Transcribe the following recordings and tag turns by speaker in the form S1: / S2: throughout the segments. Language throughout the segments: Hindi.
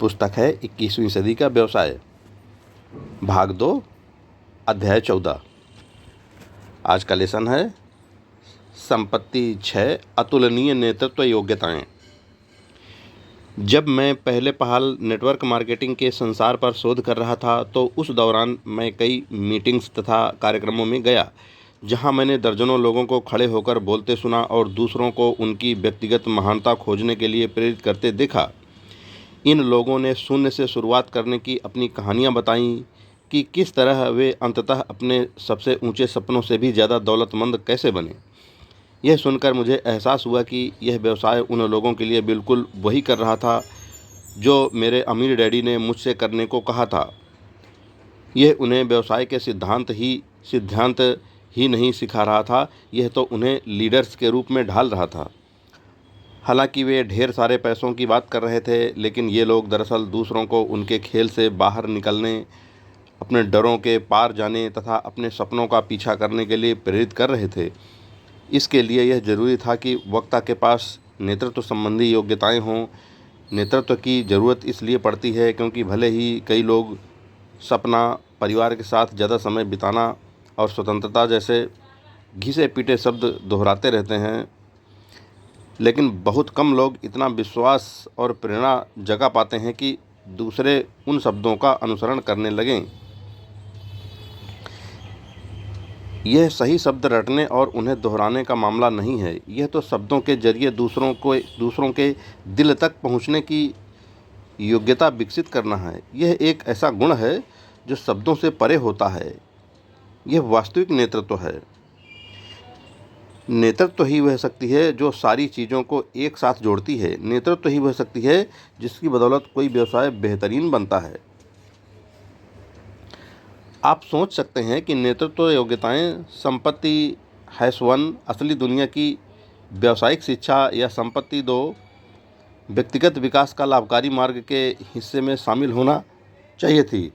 S1: पुस्तक है 21वीं सदी का व्यवसाय, भाग 2, अध्याय 14। आज का लेसन है संपत्ति 6, अतुलनीय नेतृत्व योग्यताएं। जब मैं पहले पहाल नेटवर्क मार्केटिंग के संसार पर शोध कर रहा था तो उस दौरान मैं कई मीटिंग्स तथा कार्यक्रमों में गया, जहां मैंने दर्जनों लोगों को खड़े होकर बोलते सुना और दूसरों को उनकी व्यक्तिगत महानता खोजने के लिए प्रेरित करते देखा। इन लोगों ने शून्य से शुरुआत करने की अपनी कहानियां बताईं कि किस तरह वे अंततः अपने सबसे ऊंचे सपनों से भी ज़्यादा दौलतमंद कैसे बने। यह सुनकर मुझे एहसास हुआ कि यह व्यवसाय उन लोगों के लिए बिल्कुल वही कर रहा था जो मेरे अमीर डैडी ने मुझसे करने को कहा था। यह उन्हें व्यवसाय के सिद्धांत ही नहीं सिखा रहा था, यह तो उन्हें लीडर्स के रूप में ढाल रहा था। हालांकि वे ढेर सारे पैसों की बात कर रहे थे, लेकिन ये लोग दरअसल दूसरों को उनके खेल से बाहर निकलने, अपने डरों के पार जाने तथा अपने सपनों का पीछा करने के लिए प्रेरित कर रहे थे। इसके लिए यह जरूरी था कि वक्ता के पास नेतृत्व संबंधी योग्यताएं हों। नेतृत्व की ज़रूरत इसलिए पड़ती है क्योंकि भले ही कई लोग सपना, परिवार के साथ ज़्यादा समय बिताना और स्वतंत्रता जैसे घिसे पीटे शब्द दोहराते रहते हैं, लेकिन बहुत कम लोग इतना विश्वास और प्रेरणा जगा पाते हैं कि दूसरे उन शब्दों का अनुसरण करने लगें। यह सही शब्द रटने और उन्हें दोहराने का मामला नहीं है, यह तो शब्दों के जरिए दूसरों के दिल तक पहुंचने की योग्यता विकसित करना है। यह एक ऐसा गुण है जो शब्दों से परे होता है। यह वास्तविक नेतृत्व है। नेतृत्व ही वह शक्ति है जो सारी चीज़ों को एक साथ जोड़ती है। नेतृत्व ही वह शक्ति है जिसकी बदौलत कोई व्यवसाय बेहतरीन बनता है। आप सोच सकते हैं कि नेतृत्व योग्यताएं संपत्ति -1 असली दुनिया की व्यावसायिक शिक्षा या संपत्ति 2 व्यक्तिगत विकास का लाभकारी मार्ग के हिस्से में शामिल होना चाहिए थी।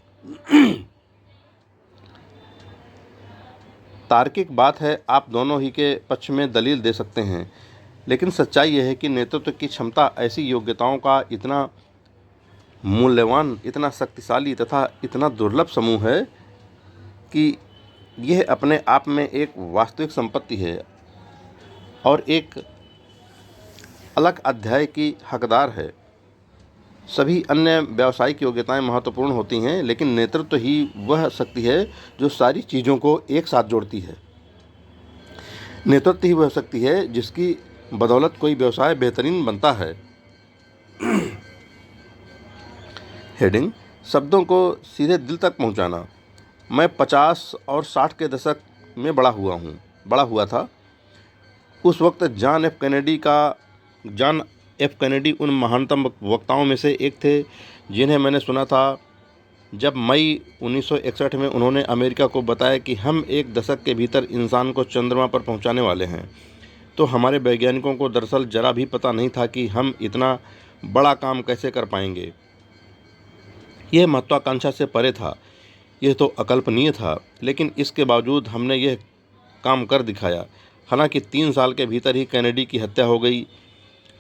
S1: तार्किक बात है, आप दोनों ही के पक्ष में दलील दे सकते हैं, लेकिन सच्चाई यह है कि नेतृत्व की क्षमता ऐसी योग्यताओं का इतना मूल्यवान, इतना शक्तिशाली तथा इतना दुर्लभ समूह है कि यह अपने आप में एक वास्तविक संपत्ति है और एक अलग अध्याय की हकदार है। सभी अन्य व्यावसायिक योग्यताएं महत्वपूर्ण होती हैं, लेकिन नेतृत्व ही वह शक्ति है जो सारी चीज़ों को एक साथ जोड़ती है। नेतृत्व ही वह शक्ति है जिसकी बदौलत कोई व्यवसाय बेहतरीन बनता है। हेडिंग: शब्दों को सीधे दिल तक पहुंचाना। मैं 50 और 60 के दशक में बड़ा हुआ था। उस वक्त जॉन एफ कैनेडी उन महानतम वक्ताओं में से एक थे जिन्हें मैंने सुना था। जब मई 1961 में उन्होंने अमेरिका को बताया कि हम एक दशक के भीतर इंसान को चंद्रमा पर पहुंचाने वाले हैं, तो हमारे वैज्ञानिकों को दरअसल जरा भी पता नहीं था कि हम इतना बड़ा काम कैसे कर पाएंगे। यह महत्वाकांक्षा से परे था, यह तो अकल्पनीय था, लेकिन इसके बावजूद हमने यह काम कर दिखाया। हालांकि 3 साल के भीतर ही कैनेडी की हत्या हो गई,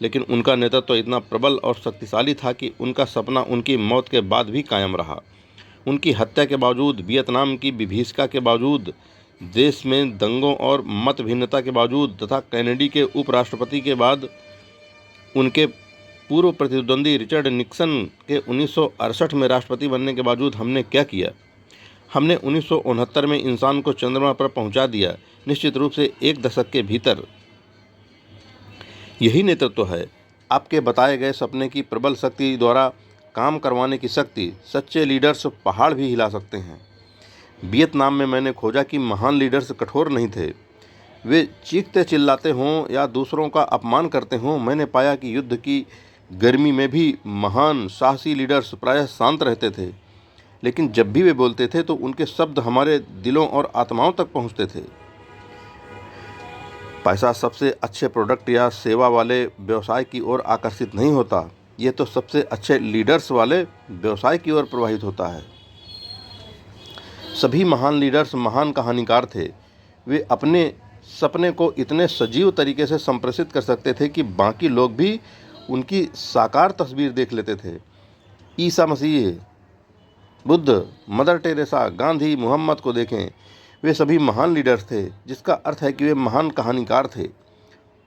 S1: लेकिन उनका नेतृत्व इतना प्रबल और शक्तिशाली था कि उनका सपना उनकी मौत के बाद भी कायम रहा। उनकी हत्या के बावजूद, वियतनाम की विभीषिका के बावजूद, देश में दंगों और मत भिन्नता के बावजूद तथा कैनेडी के उपराष्ट्रपति के बाद उनके पूर्व प्रतिद्वंदी रिचर्ड निक्सन के 1968 में राष्ट्रपति बनने के बावजूद हमने क्या किया? हमने 1969 में इंसान को चंद्रमा पर पहुंचा दिया, निश्चित रूप से एक दशक के भीतर। यही नेतृत्व है, आपके बताए गए सपने की प्रबल शक्ति द्वारा काम करवाने की शक्ति। सच्चे लीडर्स पहाड़ भी हिला सकते हैं। वियतनाम में मैंने खोजा कि महान लीडर्स कठोर नहीं थे। वे चीखते चिल्लाते हों या दूसरों का अपमान करते हों। मैंने पाया कि युद्ध की गर्मी में भी महान साहसी लीडर्स प्रायः शांत रहते थे, लेकिन जब भी वे बोलते थे तो उनके शब्द हमारे दिलों और आत्माओं तक पहुंचते थे। पैसा सबसे अच्छे प्रोडक्ट या सेवा वाले व्यवसाय की ओर आकर्षित नहीं होता, यह तो सबसे अच्छे लीडर्स वाले व्यवसाय की ओर प्रवाहित होता है। सभी महान लीडर्स महान कहानीकार थे। वे अपने सपने को इतने सजीव तरीके से संप्रेषित कर सकते थे कि बाकी लोग भी उनकी साकार तस्वीर देख लेते थे। ईसा मसीह, बुद्ध, मदर टेरेसा, गांधी, मोहम्मद को देखें, वे सभी महान लीडर्स थे, जिसका अर्थ है कि वे महान कहानीकार थे।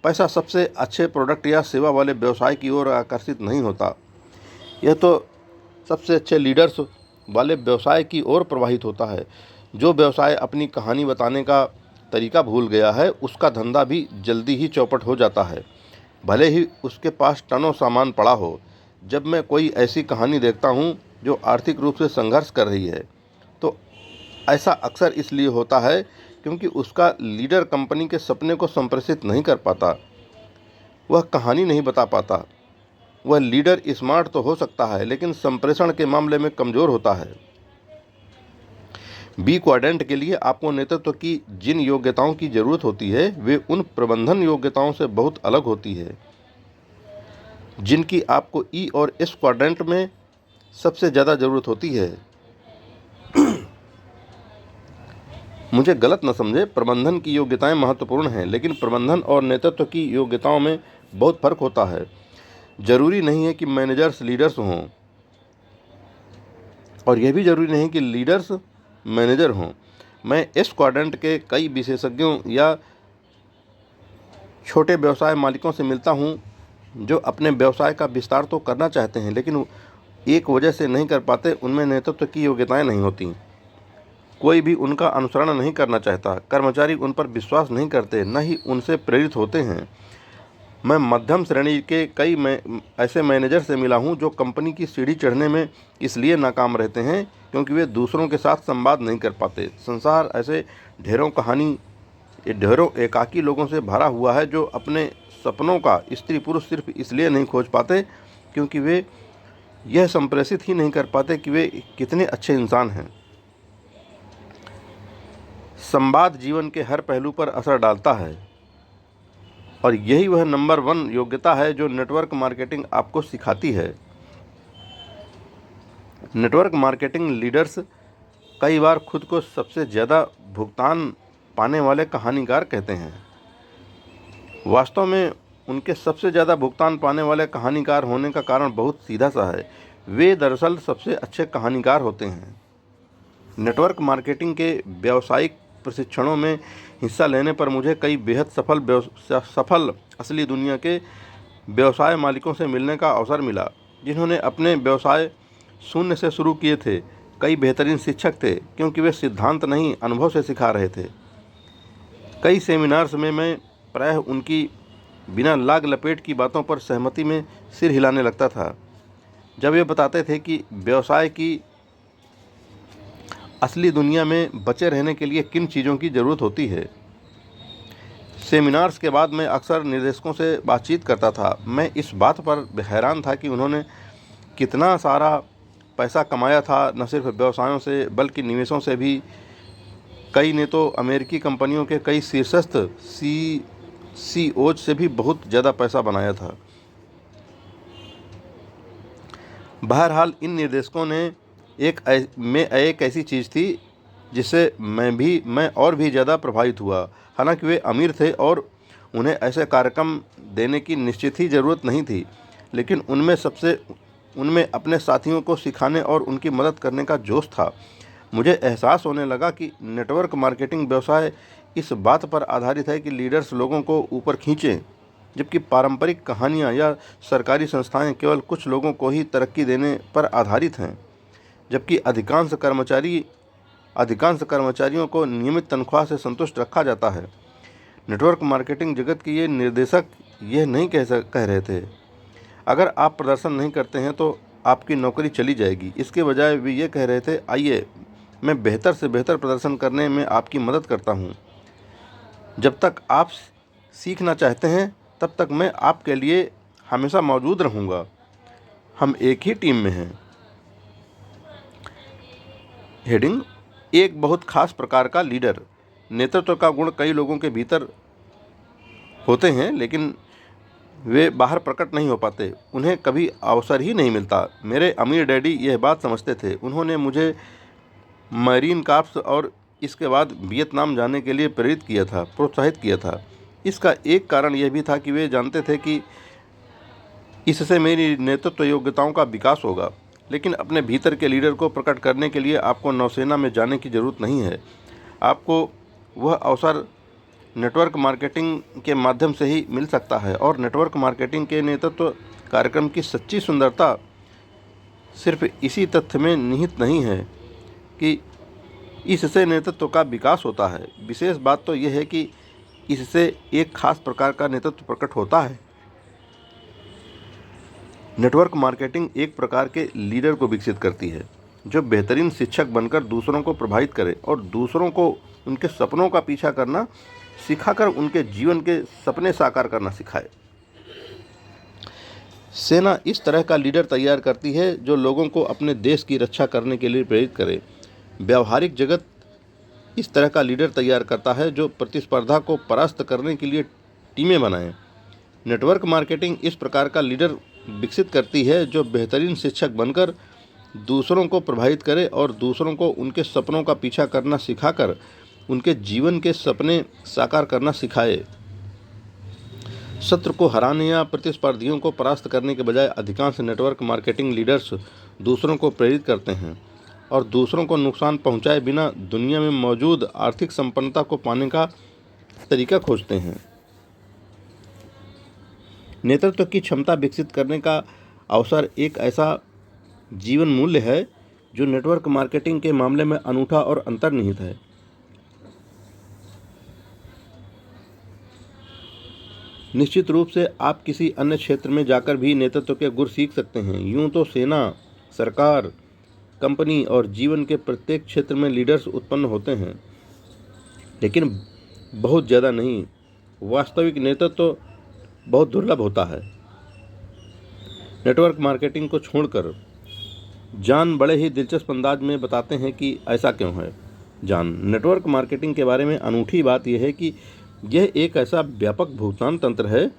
S1: पैसा सबसे अच्छे प्रोडक्ट या सेवा वाले व्यवसाय की ओर आकर्षित नहीं होता, यह तो सबसे अच्छे लीडर्स वाले व्यवसाय की ओर प्रवाहित होता है। जो व्यवसाय अपनी कहानी बताने का तरीका भूल गया है, उसका धंधा भी जल्दी ही चौपट हो जाता है, भले ही उसके पास टनों सामान पड़ा हो। जब मैं कोई ऐसी कहानी देखता हूँ जो आर्थिक रूप से संघर्ष कर रही है, तो ऐसा अक्सर इसलिए होता है क्योंकि उसका लीडर कंपनी के सपने को संप्रेषित नहीं कर पाता, वह कहानी नहीं बता पाता। वह लीडर स्मार्ट तो हो सकता है, लेकिन संप्रेषण के मामले में कमज़ोर होता है। बी क्वाड्रेंट के लिए आपको नेतृत्व की जिन योग्यताओं की ज़रूरत होती है, वे उन प्रबंधन योग्यताओं से बहुत अलग होती है जिनकी आपको ई और एस क्वाड्रेंट में सबसे ज़्यादा ज़रूरत होती है। मुझे गलत न समझे, प्रबंधन की योग्यताएं महत्वपूर्ण हैं, लेकिन प्रबंधन और नेतृत्व की योग्यताओं में बहुत फ़र्क होता है। ज़रूरी नहीं है कि मैनेजर्स लीडर्स हों, और यह भी ज़रूरी नहीं कि लीडर्स मैनेजर हों। मैं एस क्वाड्रेंट के कई विशेषज्ञों या छोटे व्यवसाय मालिकों से मिलता हूं, जो अपने व्यवसाय का विस्तार तो करना चाहते हैं, लेकिन एक वजह से नहीं कर पाते, उनमें नेतृत्व की योग्यताएं नहीं होती। कोई भी उनका अनुसरण नहीं करना चाहता, कर्मचारी उन पर विश्वास नहीं करते, न ही उनसे प्रेरित होते हैं। मैं मध्यम श्रेणी के कई ऐसे मैनेजर से मिला हूं, जो कंपनी की सीढ़ी चढ़ने में इसलिए नाकाम रहते हैं क्योंकि वे दूसरों के साथ संवाद नहीं कर पाते। संसार ऐसे ढेरों एकाकी लोगों से भरा हुआ है, जो अपने सपनों का स्त्री पुरुष सिर्फ इसलिए नहीं खोज पाते क्योंकि वे यह संप्रेषित ही नहीं कर पाते कि वे कितने अच्छे इंसान हैं। संवाद जीवन के हर पहलू पर असर डालता है, और यही वह नंबर 1 योग्यता है जो नेटवर्क मार्केटिंग आपको सिखाती है। नेटवर्क मार्केटिंग लीडर्स कई बार खुद को सबसे ज़्यादा भुगतान पाने वाले कहानीकार कहते हैं। वास्तव में उनके सबसे ज़्यादा भुगतान पाने वाले कहानीकार होने का कारण बहुत सीधा सा है, वे दरअसल सबसे अच्छे कहानीकार होते हैं। नेटवर्क मार्केटिंग के व्यावसायिक प्रशिक्षणों में हिस्सा लेने पर मुझे कई बेहद सफल असली दुनिया के व्यवसाय मालिकों से मिलने का अवसर मिला, जिन्होंने अपने व्यवसाय शून्य से शुरू किए थे। कई बेहतरीन शिक्षक थे, क्योंकि वे सिद्धांत नहीं, अनुभव से सिखा रहे थे। कई सेमिनार्स में मैं प्रायः उनकी बिना लाग लपेट की बातों पर सहमति में सिर हिलाने लगता था, जब वे बताते थे कि व्यवसाय की असली दुनिया में बचे रहने के लिए किन चीज़ों की ज़रूरत होती है। सेमिनार्स के बाद मैं अक्सर निर्देशकों से बातचीत करता था। मैं इस बात पर हैरान था कि उन्होंने कितना सारा पैसा कमाया था, न सिर्फ व्यवसायों से बल्कि निवेशों से भी। कई ने तो अमेरिकी कंपनियों के कई शीर्षस्थ सीईओ से भी बहुत ज़्यादा पैसा बनाया था। बहरहाल इन निर्देशकों ने एक ऐसी चीज़ थी जिससे मैं और भी ज़्यादा प्रभावित हुआ। हालांकि वे अमीर थे और उन्हें ऐसे कार्यक्रम देने की निश्चित ही ज़रूरत नहीं थी, लेकिन उनमें अपने साथियों को सिखाने और उनकी मदद करने का जोश था। मुझे एहसास होने लगा कि नेटवर्क मार्केटिंग व्यवसाय इस बात पर आधारित है कि लीडर्स लोगों को ऊपर खींचें, जबकि पारंपरिक कहानियाँ या सरकारी संस्थाएं केवल कुछ लोगों को ही तरक्की देने पर आधारित हैं, जबकि अधिकांश कर्मचारियों को नियमित तनख्वाह से संतुष्ट रखा जाता है। नेटवर्क मार्केटिंग जगत के ये निर्देशक यह नहीं कह रहे थे, अगर आप प्रदर्शन नहीं करते हैं तो आपकी नौकरी चली जाएगी। इसके बजाय वे ये कह रहे थे, आइए मैं बेहतर से बेहतर प्रदर्शन करने में आपकी मदद करता हूँ। जब तक आप सीखना चाहते हैं, तब तक मैं आपके लिए हमेशा मौजूद रहूँगा। हम एक ही टीम में हैं। हेडिंग: एक बहुत खास प्रकार का लीडर। नेतृत्व का गुण कई लोगों के भीतर होते हैं, लेकिन वे बाहर प्रकट नहीं हो पाते। उन्हें कभी अवसर ही नहीं मिलता। मेरे अमीर डैडी यह बात समझते थे। उन्होंने मुझे मरीन कॉर्प्स और इसके बाद वियतनाम जाने के लिए प्रोत्साहित किया था। इसका एक कारण यह भी था कि वे जानते थे कि इससे मेरी नेतृत्व योग्यताओं का विकास होगा। लेकिन अपने भीतर के लीडर को प्रकट करने के लिए आपको नौसेना में जाने की ज़रूरत नहीं है। आपको वह अवसर नेटवर्क मार्केटिंग के माध्यम से ही मिल सकता है। और नेटवर्क मार्केटिंग के नेतृत्व कार्यक्रम की सच्ची सुंदरता सिर्फ इसी तथ्य में निहित नहीं है कि इससे नेतृत्व का विकास होता है। विशेष बात तो यह है कि इससे एक खास प्रकार का नेतृत्व प्रकट होता है। नेटवर्क मार्केटिंग एक प्रकार के लीडर को विकसित करती है जो बेहतरीन शिक्षक बनकर दूसरों को प्रभावित करे और दूसरों को उनके सपनों का पीछा करना सिखाकर उनके जीवन के सपने साकार करना सिखाए। सेना इस तरह का लीडर तैयार करती है जो लोगों को अपने देश की रक्षा करने के लिए प्रेरित करे। व्यावहारिक जगत इस तरह का लीडर तैयार करता है जो प्रतिस्पर्धा को परास्त करने के लिए टीमें बनाए। नेटवर्क मार्केटिंग इस प्रकार का लीडर विकसित करती है जो बेहतरीन शिक्षक बनकर दूसरों को प्रभावित करे और दूसरों को उनके सपनों का पीछा करना सिखाकर उनके जीवन के सपने साकार करना सिखाए। शत्रु को हराने या प्रतिस्पर्धियों को परास्त करने के बजाय अधिकांश नेटवर्क मार्केटिंग लीडर्स दूसरों को प्रेरित करते हैं और दूसरों को नुकसान पहुंचाए बिना दुनिया में मौजूद आर्थिक संपन्नता को पाने का तरीका खोजते हैं। नेतृत्व की क्षमता विकसित करने का अवसर एक ऐसा जीवन मूल्य है जो नेटवर्क मार्केटिंग के मामले में अनूठा और अंतर्निहित है। निश्चित रूप से आप किसी अन्य क्षेत्र में जाकर भी नेतृत्व के गुण सीख सकते हैं। यूं तो सेना, सरकार, कंपनी और जीवन के प्रत्येक क्षेत्र में लीडर्स उत्पन्न होते हैं, लेकिन बहुत ज़्यादा नहीं। वास्तविक नेतृत्व बहुत दुर्लभ होता है। नेटवर्क मार्केटिंग को छोड़कर जॉन बड़े ही दिलचस्प अंदाज में बताते हैं कि ऐसा क्यों है। जॉन, नेटवर्क मार्केटिंग के बारे में अनूठी बात यह है कि यह एक ऐसा व्यापक भुगतान तंत्र है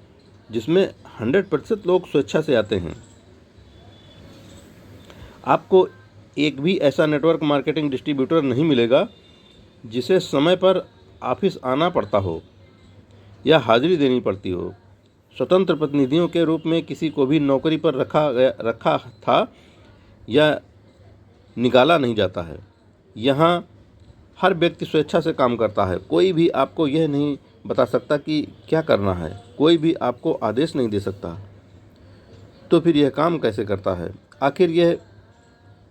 S1: जिसमें 100% लोग स्वेच्छा से आते हैं। आपको एक भी ऐसा नेटवर्क मार्केटिंग डिस्ट्रीब्यूटर नहीं मिलेगा जिसे समय पर ऑफिस आना पड़ता हो या हाजिरी देनी पड़ती हो। स्वतंत्र प्रतिनिधियों के रूप में किसी को भी नौकरी पर रखा था या निकाला नहीं जाता है। यहाँ हर व्यक्ति स्वेच्छा से काम करता है। कोई भी आपको यह नहीं बता सकता कि क्या करना है, कोई भी आपको आदेश नहीं दे सकता। तो फिर यह काम कैसे करता है? आखिर यह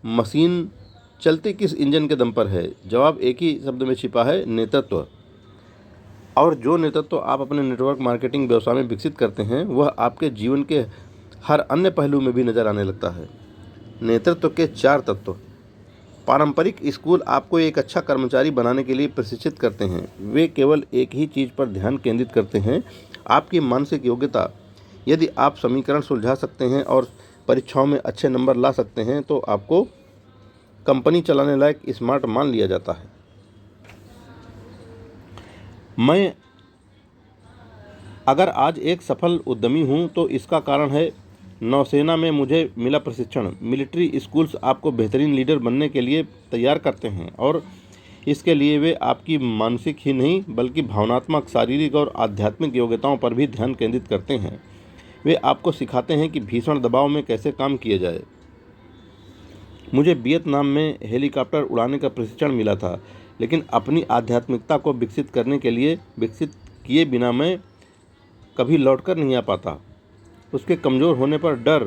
S1: मशीन चलती किस इंजन के दम पर है? जवाब एक ही शब्द में छिपा है, नेतृत्व। और जो नेतृत्व आप अपने नेटवर्क मार्केटिंग व्यवसाय में विकसित करते हैं वह आपके जीवन के हर अन्य पहलू में भी नजर आने लगता है। नेतृत्व के 4 तत्व। पारंपरिक स्कूल आपको एक अच्छा कर्मचारी बनाने के लिए प्रशिक्षित करते हैं। वे केवल एक ही चीज़ पर ध्यान केंद्रित करते हैं, आपकी मानसिक योग्यता। यदि आप समीकरण सुलझा सकते हैं और परीक्षाओं में अच्छे नंबर ला सकते हैं तो आपको कंपनी चलाने लायक स्मार्ट मान लिया जाता है। मैं अगर आज एक सफल उद्यमी हूं तो इसका कारण है नौसेना में मुझे मिला प्रशिक्षण। मिलिट्री स्कूल्स आपको बेहतरीन लीडर बनने के लिए तैयार करते हैं और इसके लिए वे आपकी मानसिक ही नहीं बल्कि भावनात्मक, शारीरिक और आध्यात्मिक योग्यताओं पर भी ध्यान केंद्रित करते हैं। वे आपको सिखाते हैं कि भीषण दबाव में कैसे काम किया जाए। मुझे वियतनाम में हेलीकॉप्टर उड़ाने का प्रशिक्षण मिला था, लेकिन अपनी आध्यात्मिकता को विकसित करने के लिए विकसित किए बिना मैं कभी लौटकर नहीं आ पाता। उसके कमज़ोर होने पर डर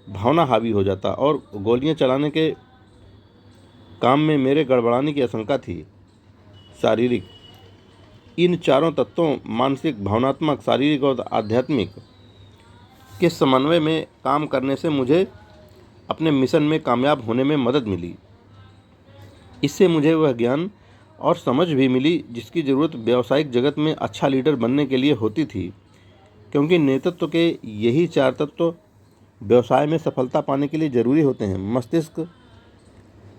S1: भावना हावी हो जाता और गोलियां चलाने के काम में मेरे गड़बड़ाने की आशंका थी। शारीरिक। इन 4 तत्वों मानसिक, भावनात्मक, शारीरिक और आध्यात्मिक के समन्वय में काम करने से मुझे अपने मिशन में कामयाब होने में मदद मिली। इससे मुझे वह ज्ञान और समझ भी मिली जिसकी ज़रूरत व्यावसायिक जगत में अच्छा लीडर बनने के लिए होती थी, क्योंकि नेतृत्व के यही 4 तत्व व्यवसाय में सफलता पाने के लिए जरूरी होते हैं। मस्तिष्क,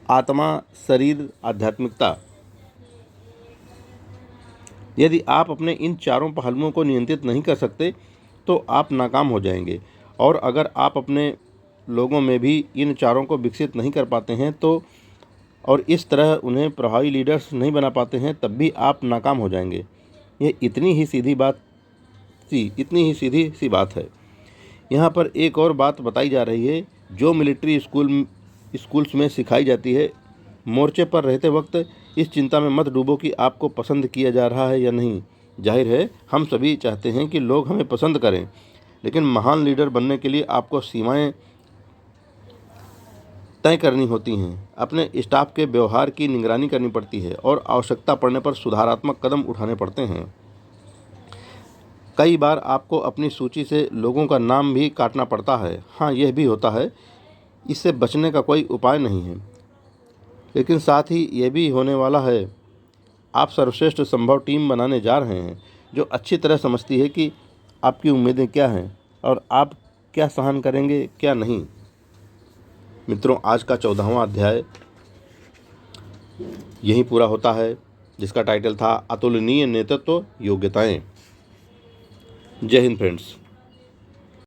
S1: आत्मा, शरीर, आध्यात्मिकता। यदि आप अपने इन 4 पहलुओं को नियंत्रित नहीं कर सकते तो आप नाकाम हो जाएंगे। और अगर आप अपने लोगों में भी इन 4 को विकसित नहीं कर पाते हैं तो और इस तरह उन्हें प्रभावी लीडर्स नहीं बना पाते हैं तब भी आप नाकाम हो जाएंगे। यह इतनी ही सीधी सी बात है। यहाँ पर एक और बात बताई जा रही है जो मिलिट्री स्कूल्स में सिखाई जाती है। मोर्चे पर रहते वक्त इस चिंता में मत डूबो कि आपको पसंद किया जा रहा है या नहीं। जाहिर है हम सभी चाहते हैं कि लोग हमें पसंद करें, लेकिन महान लीडर बनने के लिए आपको सीमाएं तय करनी होती हैं। अपने स्टाफ के व्यवहार की निगरानी करनी पड़ती है और आवश्यकता पड़ने पर सुधारात्मक कदम उठाने पड़ते हैं। कई बार आपको अपनी सूची से लोगों का नाम भी काटना पड़ता है। हाँ, यह भी होता है, इससे बचने का कोई उपाय नहीं है, लेकिन साथ ही यह भी होने वाला है। आप सर्वश्रेष्ठ संभव टीम बनाने जा रहे हैं, जो अच्छी तरह समझती है कि आपकी उम्मीदें क्या हैं और आप क्या सहन करेंगे, क्या नहीं। मित्रों, आज का 14वां अध्याय यहीं पूरा होता है, जिसका टाइटल था अतुलनीय नेतृत्व योग्यताएं। जय हिंद फ्रेंड्स।